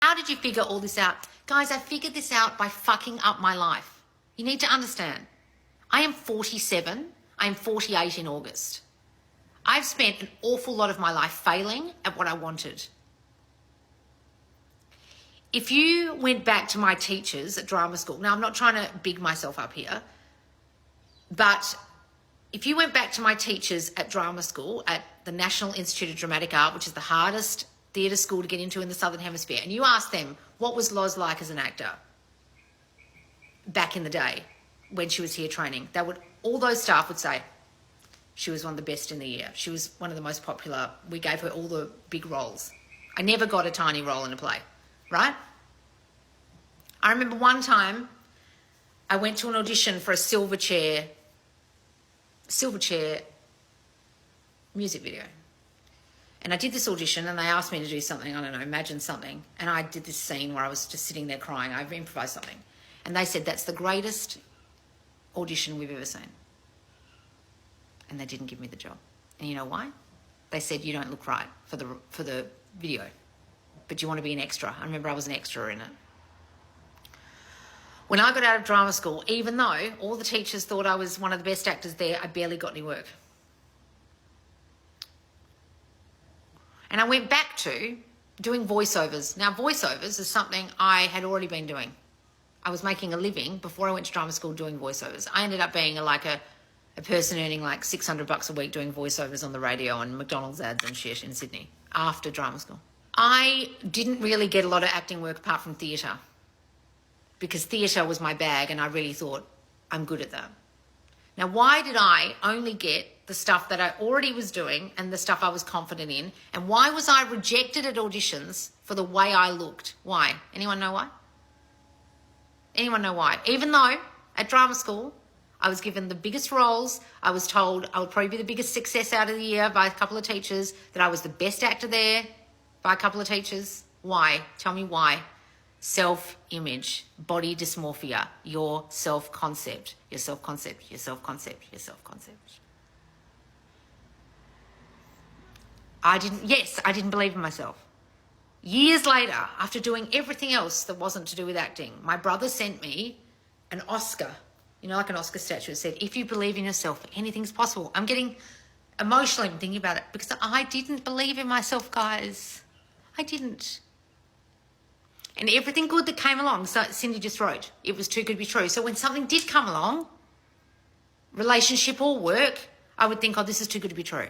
How did you figure all this out? Guys, I figured this out by fucking up my life. You need to understand. I am 47. I am 48 in August. I've spent an awful lot of my life failing at what I wanted. If you went back to my teachers at drama school, now I'm not trying to big myself up here, but if you went back to my teachers at drama school at the National Institute of Dramatic Art, which is the hardest theatre school to get into in the Southern Hemisphere, and you asked them, what was Loz like as an actor back in the day when she was here training, all those staff would say, she was one of the best in the year. She was one of the most popular. We gave her all the big roles. I never got a tiny role in a play, right? I remember one time I went to an audition for a Silverchair music video. And I did this audition and they asked me to do something, I don't know, imagine something. And I did this scene where I was just sitting there crying. I improvised something. And they said, that's the greatest audition we've ever seen. And they didn't give me the job. And you know why? They said, you don't look right for the video, but you want to be an extra. I remember I was an extra in it. When I got out of drama school, even though all the teachers thought I was one of the best actors there, I barely got any work. And I went back to doing voiceovers. Now, voiceovers is something I had already been doing. I was making a living before I went to drama school doing voiceovers. I ended up being a person earning like $600 a week doing voiceovers on the radio and McDonald's ads and shit in Sydney after drama school. I didn't really get a lot of acting work apart from theatre because theatre was my bag and I really thought I'm good at that. Now, why did I only get the stuff that I already was doing and the stuff I was confident in? And why was I rejected at auditions for the way I looked? Why? Anyone know why? Anyone know why? Even though at drama school, I was given the biggest roles. I was told I would probably be the biggest success out of the year by a couple of teachers, that I was the best actor there by a couple of teachers. Why? Tell me why. Self-image, body dysmorphia, your self-concept, your self-concept, your self-concept, your self-concept. I didn't believe in myself. Years later, after doing everything else that wasn't to do with acting, my brother sent me an Oscar, like an Oscar statue. It said, if you believe in yourself, anything's possible. I'm getting emotional even thinking about it because I didn't believe in myself, guys. I didn't. And everything good that came along, so Cindy just wrote, it was too good to be true. So when something did come along, relationship or work, I would think, oh, this is too good to be true.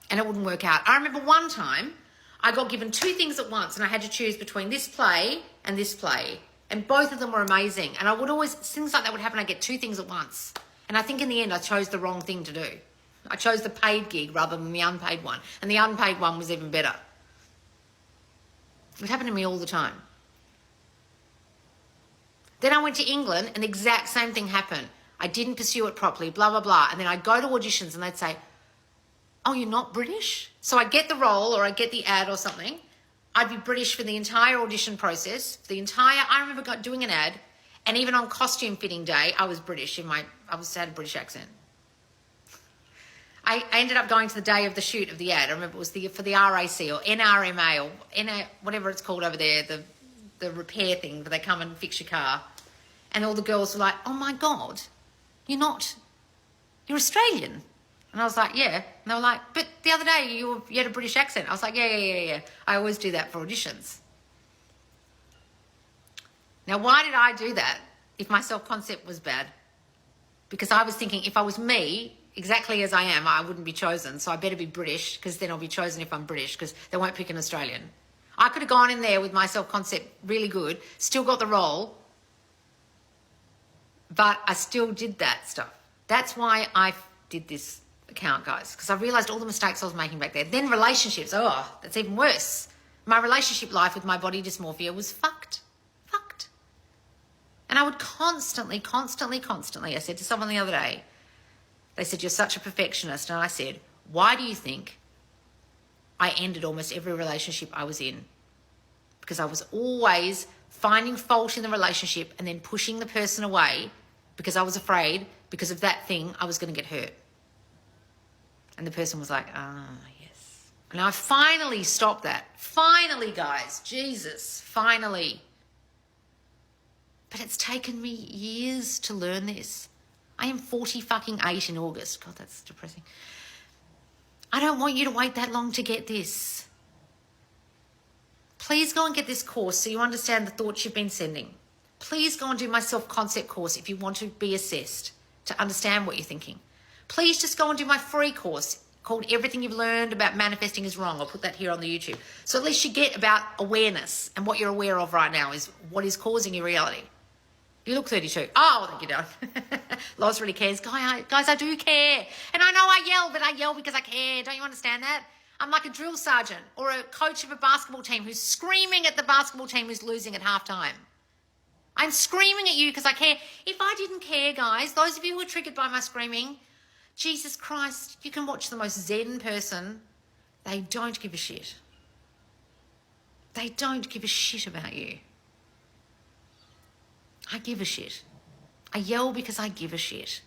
And it wouldn't work out. I remember one time I got given two things at once and I had to choose between this play and this play. And both of them were amazing. And I would always, things like that would happen, I'd get two things at once. And I think in the end I chose the wrong thing to do. I chose the paid gig rather than the unpaid one. And the unpaid one was even better. It happened to me all the time. Then I went to England and the exact same thing happened. I didn't pursue it properly, blah, blah, blah. And then I'd go to auditions and they'd say, oh, you're not British? So I'd get the role or I'd get the ad or something. I'd be British for the entire audition process. I remember doing an ad, and even on costume fitting day, I was British. I had a British accent. I ended up going to the day of the shoot of the ad. I remember it was for the RAC or NRMA or whatever it's called over there, the repair thing where they come and fix your car. And all the girls were like, oh my God, you're Australian. And I was like, yeah. And they were like, but the other day you had a British accent. I was like, yeah. I always do that for auditions. Now, why did I do that if my self-concept was bad? Because I was thinking if I was me, exactly as I am, I wouldn't be chosen. So I better be British because then I'll be chosen if I'm British because they won't pick an Australian. I could have gone in there with my self-concept really good, still got the role, but I still did that stuff. That's why I did this account, guys, because I realised all the mistakes I was making back there. Then relationships, that's even worse. My relationship life with my body dysmorphia was fucked. And I would constantly, I said to someone the other day, they said, you're such a perfectionist. And I said, why do you think I ended almost every relationship I was in? Because I was always finding fault in the relationship and then pushing the person away because I was afraid because of that thing I was going to get hurt. And the person was like, yes, And I finally stopped that. Finally, guys. Jesus, finally. But it's taken me years to learn this. I am 48 in August. God, that's depressing. I don't want you to wait that long to get this. Please go and get this course so you understand the thoughts you've been sending. Please go and do my self-concept course if you want to be assessed, to understand what you're thinking. Please just go and do my free course called Everything You've Learned About Manifesting is Wrong. I'll put that here on the YouTube. So at least you get about awareness, and what you're aware of right now is what is causing your reality. You look 32. Oh, thank you, don't. Loz really cares. Guys, I do care. And I know I yell, but I yell because I care. Don't you understand that? I'm like a drill sergeant or a coach of a basketball team who's screaming at the basketball team who's losing at halftime. I'm screaming at you because I care. If I didn't care, guys, those of you who are triggered by my screaming, Jesus Christ, you can watch the most zen person. They don't give a shit. They don't give a shit about you. I give a shit. I yell because I give a shit.